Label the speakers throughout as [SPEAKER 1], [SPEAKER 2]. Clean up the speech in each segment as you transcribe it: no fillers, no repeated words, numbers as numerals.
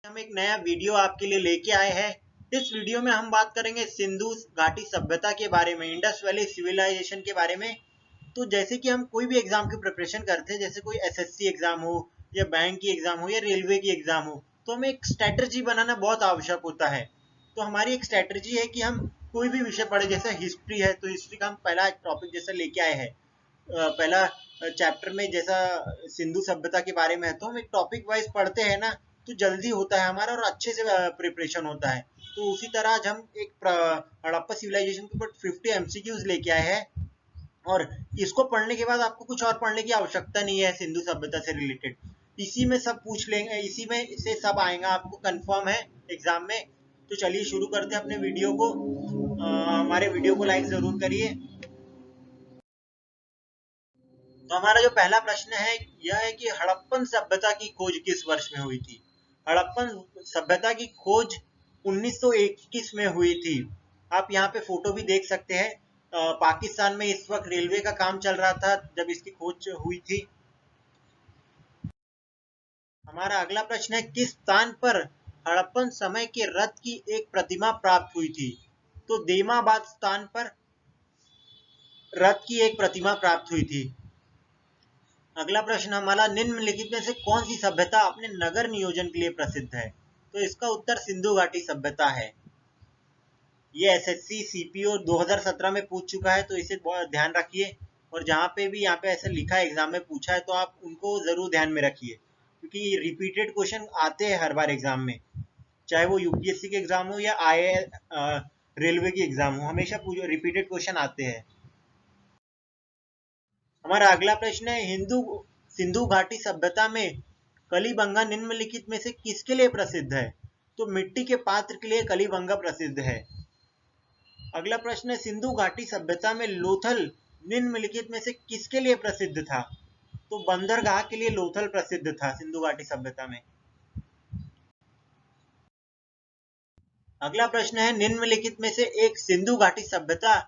[SPEAKER 1] हम एक नया वीडियो आपके लिए लेके आए हैं। इस वीडियो में हम बात करेंगे सिंधु घाटी सभ्यता के बारे में, इंडस वैली सिविलाइजेशन के बारे में। तो जैसे कि हम कोई भी एग्जाम की प्रिपरेशन करते हैं, जैसे कोई एसएससी एग्जाम हो या बैंक की एग्जाम हो या रेलवे की एग्जाम हो, तो हमें एक स्ट्रेटजी बनाना बहुत आवश्यक होता है। तो हमारी एक स्ट्रेटजी है कि हम कोई भी विषय पढ़े, जैसे हिस्ट्री है तो हिस्ट्री का हम पहला टॉपिक जैसा लेके आए हैं। पहला चैप्टर में जैसा सिंधु सभ्यता के बारे में है, तो हम एक टॉपिक वाइज पढ़ते हैं ना, तो जल्दी होता है हमारा और अच्छे से प्रिपरेशन होता है। तो उसी तरह आज हम एक हड़प्पा सिविलाइजेशन के ऊपर 50 एमसीक्यूज लेके आए हैं, और इसको पढ़ने के बाद आपको कुछ और पढ़ने की आवश्यकता नहीं है। सिंधु सभ्यता से रिलेटेड इसी में सब पूछ लेंगे, इसी में से सब आएगा, आपको कंफर्म है एग्जाम में। तो चलिए शुरू करते हैं अपने वीडियो को। हमारे वीडियो को लाइक जरूर करिए। तो हमारा जो पहला प्रश्न है यह है कि हड़प्पन सभ्यता की खोज किस वर्ष में हुई थी। हड़प्पन सभ्यता की खोज 1921 में हुई थी। आप यहाँ पे फोटो भी देख सकते हैं। पाकिस्तान में इस वक्त रेलवे का काम चल रहा था जब इसकी खोज हुई थी। हमारा अगला प्रश्न है किस स्थान पर हड़प्पन समय के रथ की एक प्रतिमा प्राप्त हुई थी। तो देमाबाद स्थान पर रथ की एक प्रतिमा प्राप्त हुई थी। अगला प्रश्न हमारा निम्नलिखित में से कौन सी सभ्यता अपने नगर नियोजन के लिए प्रसिद्ध है। तो इसका उत्तर सिंधु घाटी सभ्यता है। ये एसएससी सीपीओ 2017 में पूछ चुका है, तो इसे बहुत ध्यान रखिए। और जहाँ पे भी यहाँ पे ऐसा लिखा है एग्जाम में पूछा है, तो आप उनको जरूर ध्यान में रखिए, क्योंकि रिपीटेड क्वेश्चन आते हैं हर बार एग्जाम में, चाहे वो यूपीएससी के एग्जाम हो या रेलवे की एग्जाम हो, हमेशा रिपीटेड क्वेश्चन आते हैं। हमारा अगला प्रश्न है सिंधु घाटी सभ्यता में कलिबंगा निम्नलिखित में से किसके लिए प्रसिद्ध है। तो मिट्टी के पात्र के लिए कलिबंगा प्रसिद्ध है। अगला प्रश्न है सिंधु घाटी सभ्यता में लोथल निम्नलिखित में से किसके लिए प्रसिद्ध था। तो बंदरगाह के लिए लोथल प्रसिद्ध था सिंधु घाटी सभ्यता में। अगला प्रश्न है निम्नलिखित में से एक सिंधु घाटी सभ्यता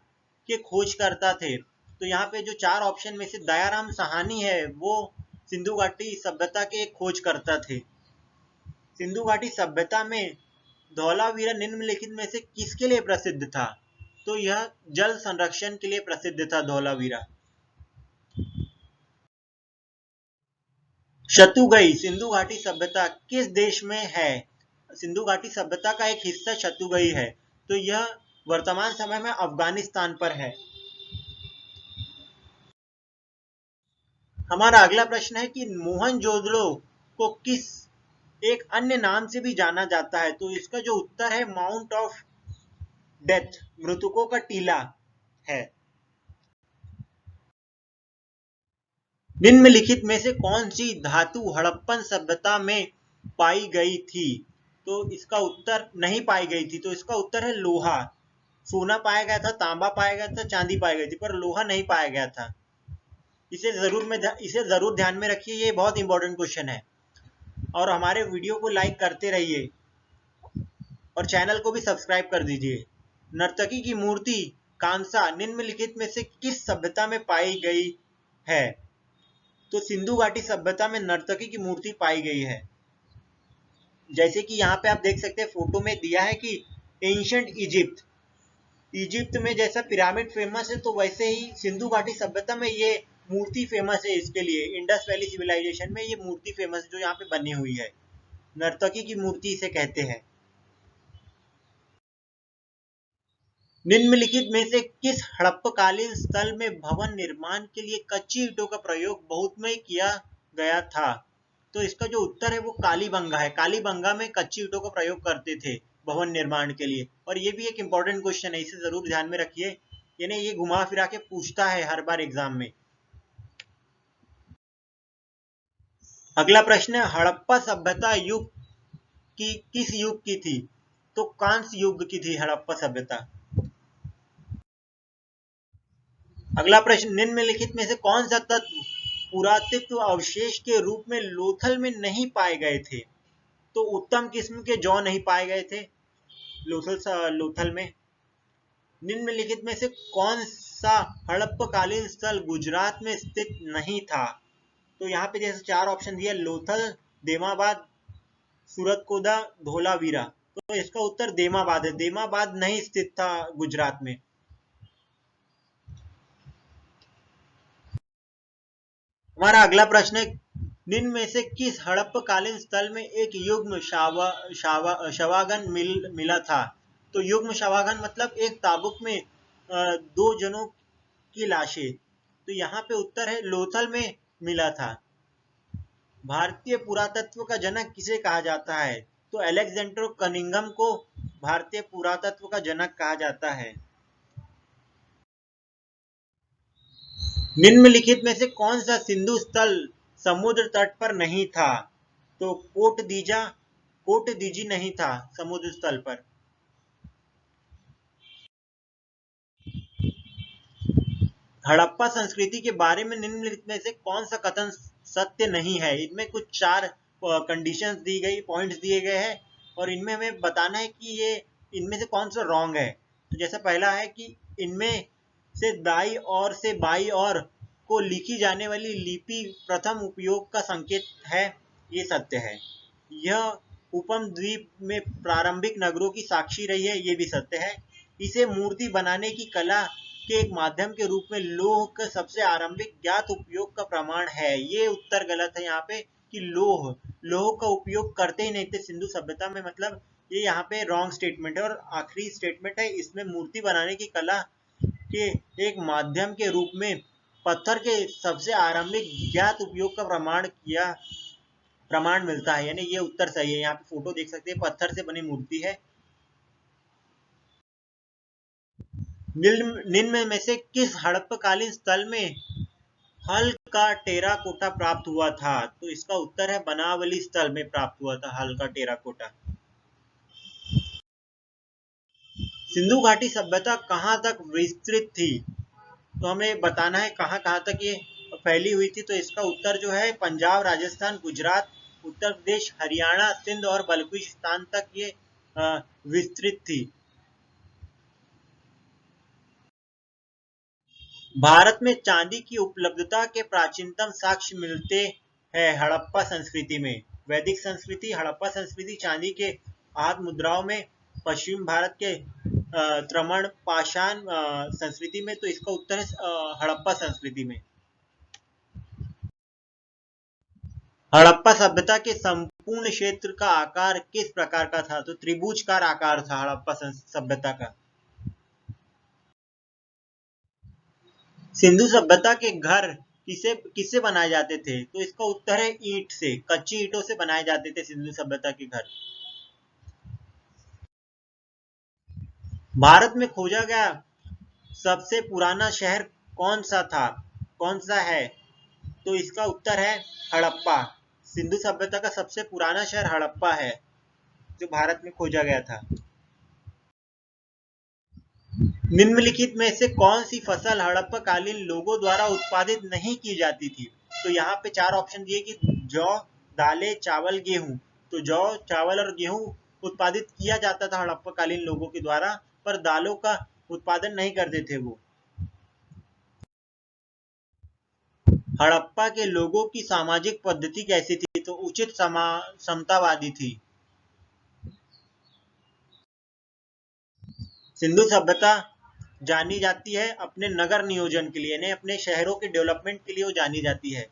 [SPEAKER 1] के खोजकर्ता थे। तो यहाँ पे जो चार ऑप्शन में से दयाराम साहनी है, वो सिंधु घाटी सभ्यता के खोजकर्ता थे। सिंधु घाटी सभ्यता में धौलावीरा निम्नलिखित में से किसके लिए प्रसिद्ध था। तो यह जल संरक्षण के लिए प्रसिद्ध था धौलावीरा। शतुगई सिंधु घाटी सभ्यता किस देश में है। सिंधु घाटी सभ्यता का एक हिस्सा शतुगई है, तो यह वर्तमान समय में अफगानिस्तान पर है। हमारा अगला प्रश्न है कि मोहनजोदड़ो को किस एक अन्य नाम से भी जाना जाता है। तो इसका जो उत्तर है माउंट ऑफ डेथ, मृतकों का टीला है। निम्नलिखित में से कौन सी धातु हड़प्पन सभ्यता में पाई गई थी। तो इसका उत्तर नहीं पाई गई थी, तो इसका उत्तर है लोहा। सोना पाया गया था, तांबा पाया गया था, चांदी पाई गई थी, पर लोहा नहीं पाया गया था। इसे जरूर ध्यान में रखिए, ये बहुत इंपॉर्टेंट क्वेश्चन है। और हमारे वीडियो को लाइक करते रहिए और चैनल को भी सब्सक्राइब कर दीजिए। नर्तकी की मूर्ति कांसा निम्नलिखित में से किस सभ्यता में पाई गई है। तो सिंधु घाटी सभ्यता में नर्तकी की मूर्ति पाई गई है। जैसे कि यहाँ पे आप देख सकते हैं, फोटो में दिया है कि एंशिएंट इजिप्ट में जैसा पिरामिड फेमस है, तो वैसे ही सिंधु घाटी सभ्यता में ये मूर्ति फेमस है। इसके लिए इंडस वैली सिविलाइजेशन में ये मूर्ति फेमस है जो यहाँ पे बनी हुई है। नर्तकी की मूर्ति इसे कहते हैं। निम्नलिखित में से किस हड़प्पकालीन स्थल में भवन निर्माण के लिए कच्ची ईंटों का प्रयोग बहुत में किया गया था। तो इसका जो उत्तर है वो कालीबंगा है। कालीबंगा में कच्ची ईंटों का प्रयोग करते थे भवन निर्माण के लिए। और ये भी एक इंपॉर्टेंट क्वेश्चन है, इसे जरूर ध्यान में रखिए, यानी ये घुमा फिरा के पूछता है हर बार एग्जाम में। अगला प्रश्न है हड़प्पा सभ्यता युग की किस युग की थी। तो कांस्य युग की थी हड़प्पा सभ्यता। अगला प्रश्न निम्नलिखित में से कौन सा तत्व पुरातत्व अवशेष के रूप में लोथल में नहीं पाए गए थे। तो उत्तम किस्म के जौ नहीं पाए गए थे लोथल में। निम्नलिखित में से कौन सा हड़प्पकालीन स्थल गुजरात में स्थित नहीं था। तो यहाँ पे जैसे चार ऑप्शन दिया, लोथल, देमाबाद, सूरतकोदा, धोलावीरा। तो इसका उत्तर देमाबाद है। देमाबाद नहीं स्थित था गुजरात में। हमारा अगला प्रश्न है, निम्न में से किस हड़प्पकालीन स्थल में एक युग्म शवागन मिला था? तो युग्म शवागन मतलब एक ताबुक में दो जनों की लाशें। तो यहाँ पे उत्तर है लोथल में मिला था। भारतीय पुरातत्व का जनक किसे कहा जाता है? तो अलेक्जेंडर कनिंघम को भारतीय पुरातत्व का जनक कहा जाता है। निम्नलिखित में से कौन सा सिंधु स्थल समुद्र तट पर नहीं था? तो कोट दीजी नहीं था समुद्र स्थल पर। हड़प्पा संस्कृति के बारे में निम्नलिखित में से कौन सा कथन सत्य नहीं है? इनमें कुछ 4 कंडीशंस दी गई, पॉइंट्स दिए गए हैं और इनमें हमें बताना है कि ये इनमें से कौन सा रॉन्ग है। तो जैसे पहला है कि इनमें से दाई और से बाई और को लिखी जाने वाली लिपि प्रथम उपयोग का संकेत है, ये सत्य है। यह उपम द्वीप में प्रारंभिक नगरों की साक्षी रही है, ये भी सत्य है। इसे मूर्ति बनाने की कला के एक माध्यम के रूप में लोह का सबसे आरंभिक ज्ञात उपयोग का प्रमाण है, ये उत्तर गलत है यहाँ पे कि लोह का उपयोग करते ही नहीं थे सिंधु सभ्यता में, मतलब ये यहाँ पे रॉन्ग स्टेटमेंट है। और आखिरी स्टेटमेंट है, इसमें मूर्ति बनाने की कला के एक माध्यम के रूप में पत्थर के सबसे आरंभिक ज्ञात उपयोग का प्रमाण मिलता है, यानी ये उत्तर सही है। यहाँ पे फोटो देख सकते हैं, पत्थर से बनी मूर्ति है। निम्न में से किस हड़प्पकालीन स्थल में हल का टेराकोटा प्राप्त हुआ था? तो इसका उत्तर है बनावली स्थल में प्राप्त हुआ था हल का टेराकोटा। सिंधु घाटी सभ्यता कहाँ तक विस्तृत थी? तो हमें बताना है कहाँ कहाँ तक ये फैली हुई थी। तो इसका उत्तर जो है पंजाब, राजस्थान, गुजरात, उत्तर प्रदेश, हरियाणा, सिंध और बलूचिस्तान तक ये विस्तृत थी। भारत में चांदी की उपलब्धता के प्राचीनतम साक्ष्य मिलते हैं हड़प्पा संस्कृति में। वैदिक संस्कृति, हड़प्पा संस्कृति, चांदी के आहत मुद्राओं में, पश्चिम भारत के त्रमण पाषाण संस्कृति में। तो इसका उत्तर है हड़प्पा संस्कृति में। हड़प्पा सभ्यता के संपूर्ण क्षेत्र का आकार किस प्रकार का था? तो त्रिभुजकार आकार था हड़प्पा सभ्यता का। सिंधु सभ्यता के घर किससे बनाए जाते थे? तो इसका उत्तर है ईंट से, कच्ची ईंटों से बनाए जाते थे सिंधु सभ्यता के घर। भारत में खोजा गया सबसे पुराना शहर कौन सा था, कौन सा है? तो इसका उत्तर है हड़प्पा। सिंधु सभ्यता का सबसे पुराना शहर हड़प्पा है जो भारत में खोजा गया था। निम्नलिखित में से कौन सी फसल हड़प्पाकालीन लोगों द्वारा उत्पादित नहीं की जाती थी? तो यहाँ पे 4 ऑप्शन दिए कि जौ, दालें, चावल, गेहूं। तो जौ, चावल और गेहूं उत्पादित किया जाता था हड़प्पाकालीन लोगों के द्वारा, पर दालों का उत्पादन नहीं करते थे वो। हड़प्पा के लोगों की सामाजिक पद्धति कैसी थी? तो उचित समतावादी थी। सिंधु सभ्यता जानी जाती है अपने नगर नियोजन के लिए, यानी अपने शहरों के डेवलपमेंट के लिए वो जानी जाती है।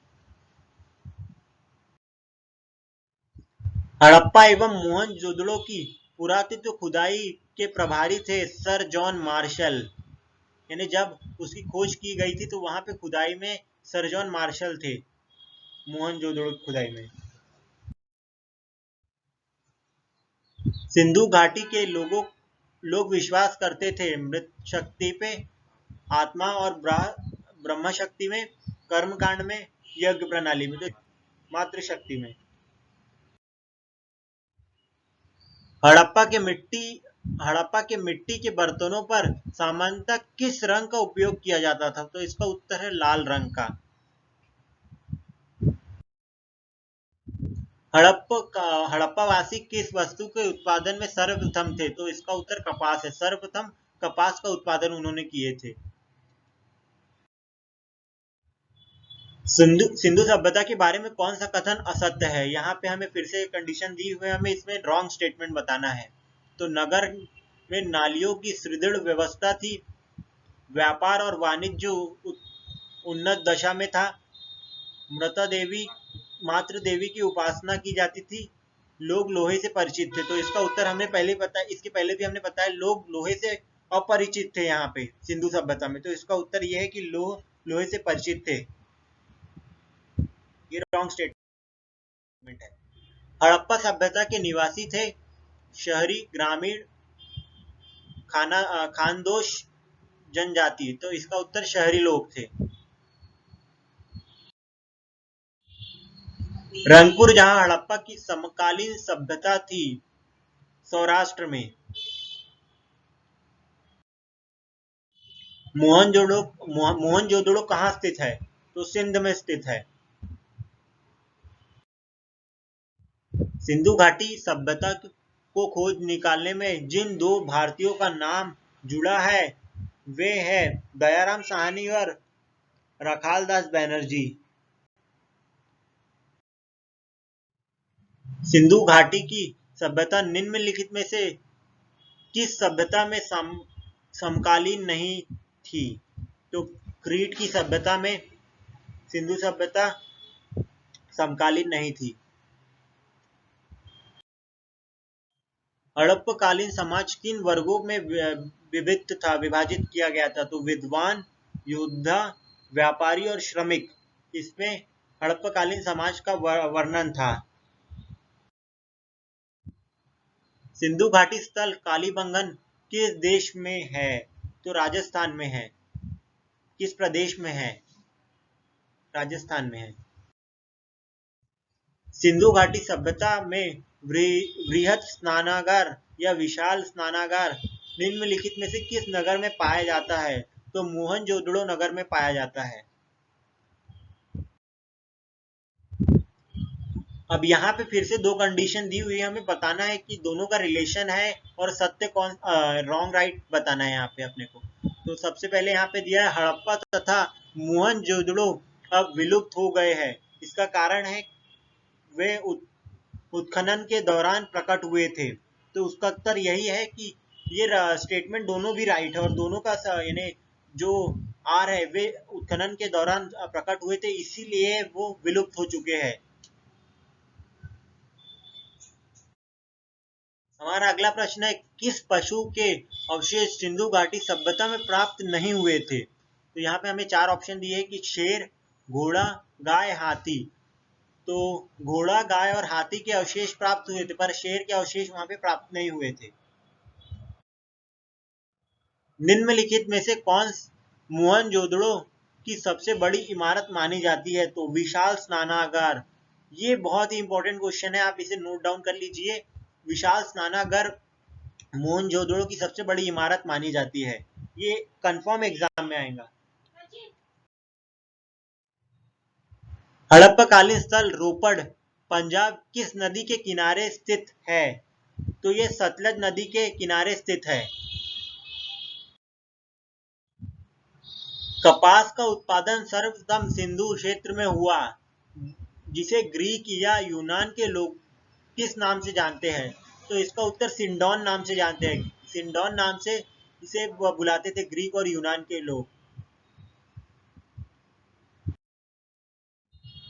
[SPEAKER 1] हड़प्पा एवं मोहनजोदड़ो की पुरातत्व खुदाई के प्रभारी थे सर जॉन मार्शल, यानी जब उसकी खोज की गई थी तो वहां पे खुदाई में सर जॉन मार्शल थे, मोहनजोदड़ो की खुदाई में। सिंधु घाटी के लोग विश्वास करते थे मृत शक्ति पे, आत्मा और ब्रह्म शक्ति में, कर्मकांड में, यज्ञ प्रणाली में, तो मातृशक्ति में। हड़प्पा के मिट्टी के बर्तनों पर सामान्यतः किस रंग का उपयोग किया जाता था? तो इसका उत्तर है लाल रंग का। हड़प्पावासी किस वस्तु के उत्पादन में सर्वप्रथम थे? तो इसका उत्तर कपास है। सर्वप्रथम कपास का उत्पादन उन्होंने किए थे। सिंधु सभ्यता के बारे में कौन सा कथन असत्य है? यहाँ पे हमें फिर से कंडीशन दी हुई है, हमें इसमें रॉन्ग स्टेटमेंट बताना है। तो नगर में नालियों की सुदृढ़ व्यवस्था थी, व्यापार और वाणिज्य उन्नत दशा में था, मातृ देवी की उपासना की जाती थी, लोग लोहे से परिचित थे। तो इसका उत्तर हमने पहले बताया, इसके पहले भी हमने बताया लोग लोहे से अपरिचित थे यहाँ पे सिंधु सभ्यता में। तो इसका उत्तर यह है कि लोहे से परिचित थे। ये रॉन्ग स्टेटमेंट है। हड़प्पा सभ्यता के निवासी थे शहरी, ग्रामीण, खानदोश जनजाति। तो इसका उत्तर शहरी लोग थे। रंगपुर जहां हड़प्पा की समकालीन सभ्यता थी, सौराष्ट्र में। मोहनजोदड़ो कहाँ स्थित है? तो सिंध में स्थित है। सिंधु घाटी सभ्यता को खोज निकालने में जिन दो भारतीयों का नाम जुड़ा है वे है दयाराम साहनी और रखालदास बैनर्जी। सिंधु घाटी की सभ्यता निम्नलिखित में से किस सभ्यता में समकालीन नहीं थी? तो क्रीट की सभ्यता में सिंधु सभ्यता समकालीन नहीं थी। हड़प्पकालीन समाज किन वर्गों में विभाजित किया गया था? तो विद्वान, योद्धा, व्यापारी और श्रमिक। इसमें हड़प्पकालीन समाज का वर्णन था। सिंधु घाटी स्थल कालीबंगन किस देश में है? तो राजस्थान में है। किस प्रदेश में है? राजस्थान में है। सिंधु घाटी सभ्यता में वृहत स्नानागार या विशाल स्नानागार निम्नलिखित में से किस नगर में पाया जाता है? तो मोहनजोदड़ो नगर में पाया जाता है। अब यहाँ पे फिर से दो कंडीशन दी हुई है, हमें बताना है कि दोनों का रिलेशन है और सत्य कौन, रॉन्ग राइट बताना है यहाँ पे अपने को। तो सबसे पहले यहाँ पे दिया है हड़प्पा तथा मोहनजोदड़ो अब विलुप्त हो गए हैं। इसका कारण है वे उत्खनन के दौरान प्रकट हुए थे। तो उसका उत्तर यही है कि ये स्टेटमेंट दोनों भी राइट है और दोनों का यानी जो आर है वे उत्खनन के दौरान प्रकट हुए थे, इसीलिए वो विलुप्त हो चुके हैं। हमारा अगला प्रश्न है किस पशु के अवशेष सिंधु घाटी सभ्यता में प्राप्त नहीं हुए थे? तो यहाँ पे हमें चार ऑप्शन दिए कि शेर, घोड़ा, गाय, हाथी। तो घोड़ा, गाय और हाथी के अवशेष प्राप्त हुए थे, पर शेर के अवशेष वहां पे प्राप्त नहीं हुए थे। निम्नलिखित में से कौन मोहनजोदड़ो की सबसे बड़ी इमारत मानी जाती है? तो विशाल स्नानागार। ये बहुत ही इंपॉर्टेंट क्वेश्चन है, आप इसे नोट डाउन कर लीजिए। विशाल स्नानागार मोहनजोदड़ो की सबसे बड़ी इमारत मानी जाती है। ये कंफर्म एग्जाम में आएगा। हड़प्पाकालीन स्थल रोपड़, पंजाब किस नदी के किनारे स्थित है? तो ये सतलज नदी के किनारे स्थित है। कपास का उत्पादन सर्वप्रथम सिंधु क्षेत्र में हुआ, जिसे ग्रीक या यूनान के लोग किस नाम से जानते हैं? तो इसका उत्तर सिंडोन नाम से जानते हैं। सिंडोन नाम से इसे बुलाते थे ग्रीक और यूनान के लोग।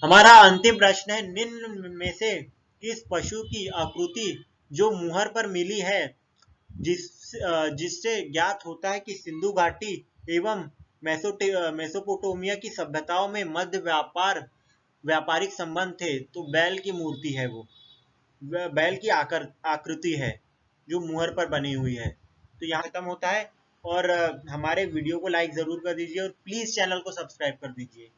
[SPEAKER 1] हमारा अंतिम प्रश्न है निम्न में से किस पशु की आकृति जो मुहर पर मिली है जिससे ज्ञात होता है कि सिंधु घाटी एवं मेसोपोटामिया की सभ्यताओं में मध्य व्यापारिक संबंध थे? तो बैल की मूर्ति है, वो बैल की आकृति है जो मुहर पर बनी हुई है। तो यहाँ खत्म होता है और हमारे वीडियो को लाइक जरूर कर दीजिए और प्लीज चैनल को सब्सक्राइब कर दीजिए।